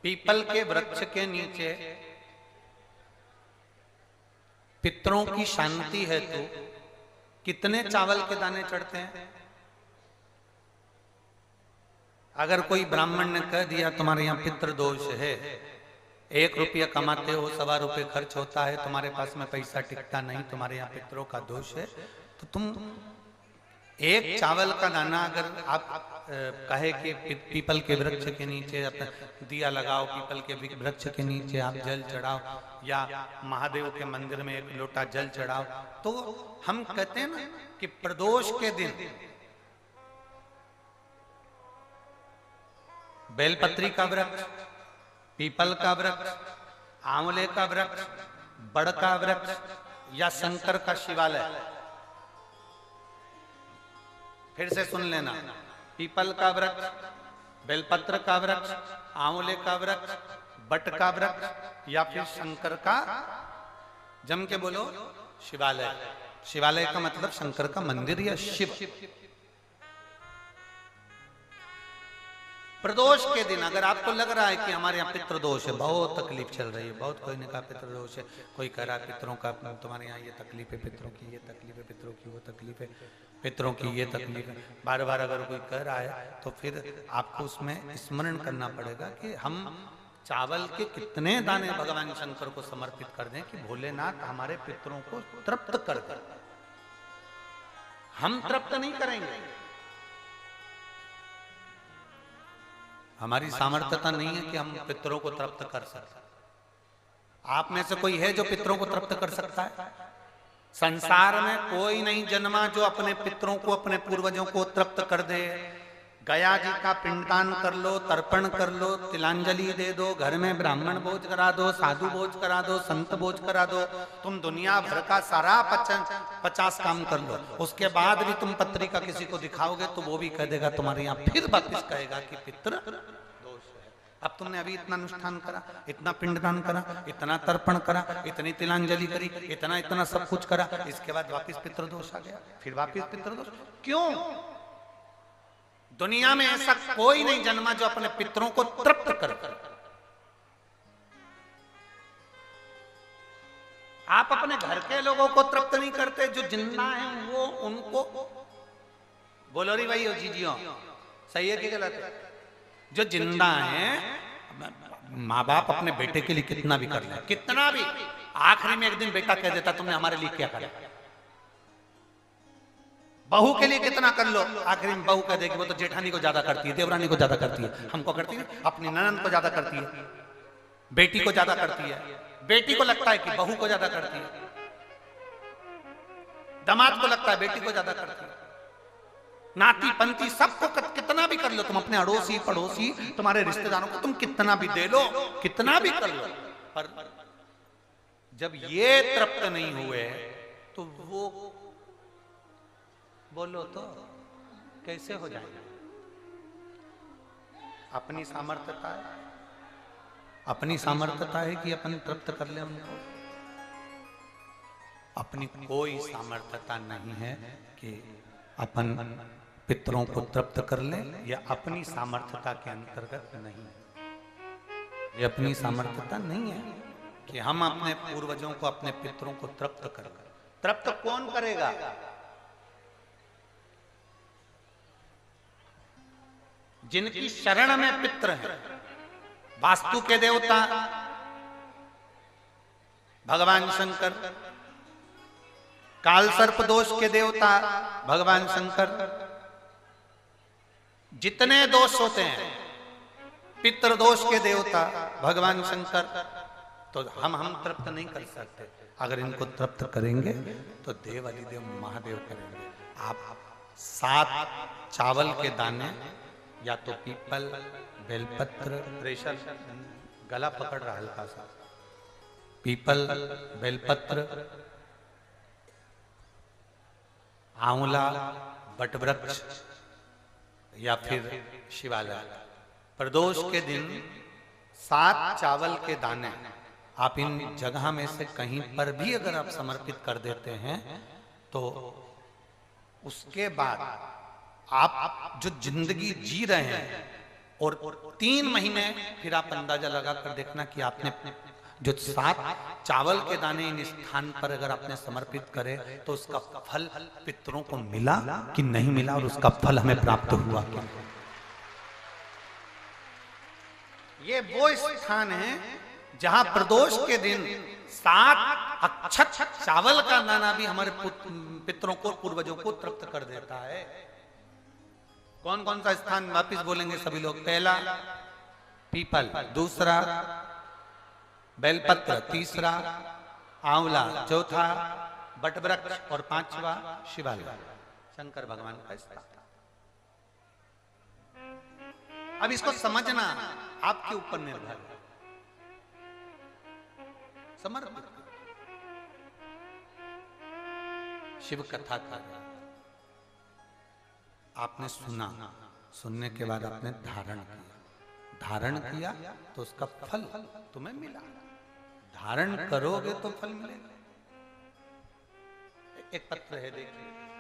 People के वृक्ष के नीचे पितरों की शांति है तो कितने चावल के दाने चढ़ते हैं? अगर कोई ब्राह्मण ने कह दिया तुम्हारे यहाँ पितृ दोष है, 1 रुपया कमाते हो, 1.25 रुपये खर्च होता है, तुम्हारे पास में पैसा टिकता नहीं, तुम्हारे यहाँ पितरों का दोष है, तो तुम एक चावल का दाना अगर आप कहे कि पीपल के वृक्ष के नीचे दिया लगाओ, पीपल के वृक्ष के नीचे आप जल चढ़ाओ, या महादेव के मंदिर में 1 लोटा जल चढ़ाओ, तो हम कहते हैं ना कि प्रदोष के दिन बेलपत्री का वृक्ष, पीपल का वृक्ष, आंवले का वृक्ष, बड़ का वृक्ष या शंकर का शिवालय, फिर से सुन लेना, पीपल का वृक्ष, बेलपत्र का वृक्ष, आंवले का वृक्ष, बट का वृक्ष या फिर शंकर का, जम के बोलो, शिवालय। शिवालय का मतलब शंकर का मंदिर या शिव। प्रदोष के दिन अगर आपको लग रहा है कि हमारे यहाँ पितृदोष है, बहुत तकलीफ चल रही है, बहुत कोई ने कहा पितृदोष है, कोई कह रहा है पितरों का, तुम्हारे यहाँ ये तकलीफ है, पितरों की ये तकलीफ है, पितरों की वो तकलीफ है, पितरों की ये तकलीफ है, बार बार अगर कोई कह रहा है तो फिर आपको उसमें स्मरण करना पड़ेगा कि हम चावल के कितने दाने भगवान शंकर को समर्पित कर दें कि भोलेनाथ हमारे पितरों को तृप्त कर दें। हम तृप्त नहीं करेंगे, हमारी सामर्थ्यता नहीं है कि हम पितरों को तृप्त कर सकते। आप में से कोई है जो पितरों को तृप्त कर सकता है? संसार में कोई नहीं जन्मा जो अपने पितरों को, अपने पूर्वजों को तृप्त कर दे। गया जी का पिंडदान कर लो, तर्पण कर लो, तिलांजलि दे दो, घर में ब्राह्मण भोज करा दो, साधु भोज करा दो, संत भोज करा दो, तुम दुनिया भर का सारा 50 काम कर लो, उसके बाद भी तुम पत्रिका किसी को दिखाओगे तो वो भी कह देगा तुम्हारे यहाँ, फिर वापिस कहेगा कि पितृ दोष है। अब तुमने अभी इतना अनुष्ठान करा, इतना पिंडदान करा, इतना तर्पण करा, इतनी तिलांजलि करी, इतना सब कुछ करा, इसके बाद वापिस पितृदोष आ गया, फिर वापिस पितृदोष। क्यों? दुनिया में ऐसा कोई नहीं जन्मा जो अपने पितरों को तृप्त कर। आप अपने घर के लोगों को तृप्त नहीं करते, जो जिंदा हैं वो उनको बोलो री भाई, जीजियो सही है कि गलत है? जो जिंदा हैं, माँ बाप अपने बेटे के लिए कितना भी कर ले, कितना भी, आखिरी में एक दिन बेटा कह देता तुमने हमारे लिए क्या करा। बहू के लिए कितना कर लो, आखिरी में बहू कह देगी वो तो जेठानी को ज्यादा करती है, देवरानी को ज्यादा करती है, हमको करती है, अपनी ननद को ज्यादा करती है, बेटी को ज्यादा करती है, बेटी को लगता है कि बहू को ज्यादा करती है, दामाद को लगता है बेटी को ज्यादा करती है, नाती पंती सबको कितना भी कर लो, तुम अपने अड़ोसी पड़ोसी तुम्हारे रिश्तेदारों को तुम कितना भी दे लो, कितना भी कर लो, पर जब ये तृप्त नहीं हुए तो वो बोलो तो कैसे हो जाएगा? अपनी सामर्थ्यता है, अपनी सामर्थ्यता है कि अपन तृप्त कर ले उनको। अपनी कोई सामर्थ्यता नहीं है कि अपन पितरों को तृप्त कर ले, या अपनी सामर्थ्यता के अंतर्गत नहीं, ये अपनी सामर्थ्यता नहीं है कि हम अपने पूर्वजों को, अपने पितरों को तृप्त कर। तृप्त कौन करेगा? जिनकी शरण में पित्र हैं। वास्तु के देवता भगवान शंकर, काल सर्प दोष के देवता भगवान शंकर, जितने दोष होते हैं पितृ दोष के देवता भगवान शंकर, तो हम तृप्त नहीं कर सकते। अगर इनको तृप्त करेंगे तो देव अधिदेव महादेव करेंगे। आप 7 चावल के दाने, या तो पीपल, बेलपत्र, प्रेशर गला पकड़ रहा हल्का सा, पीपल, बेलपत्र, आंवला, बटवृक्ष या फिर शिवालय, प्रदोष के दिन 7 चावल के दाने आप इन जगह में से कहीं पर भी अगर आप समर्पित कर देते हैं तो उसके बाद आप जो जिंदगी जी रहे हैं और 3 महीने फिर आप अंदाजा लगा कर देखना कि आपने जो 7 चावल के दाने इन स्थान पर अगर आपने समर्पित करे तो उसका फल पितरों को मिला कि नहीं मिला, और उसका फल हमें प्राप्त हुआ क्या। ये वो स्थान है जहां प्रदोष के दिन 7 अक्षत चावल का दाना भी हमारे पितरों को, पूर्वजों को तृप्त कर देता है। कौन कौन सा स्थान वापिस बोलेंगे सभी लोग? पहला पीपल, दूसरा बेलपत्र, तीसरा आंवला, चौथा बटवृक्ष और 5वां शिवालय, शंकर भगवान का स्थान। अब इसको समझना आपके ऊपर निर्भर है। समर्पित शिव कथा का आपने सुना, सुनने के बाद आपने धारण किया, धारण किया तो उसका फल तुम्हें मिला। धारण करोगे तो फल मिलेगा। एक पत्र है, देखिए,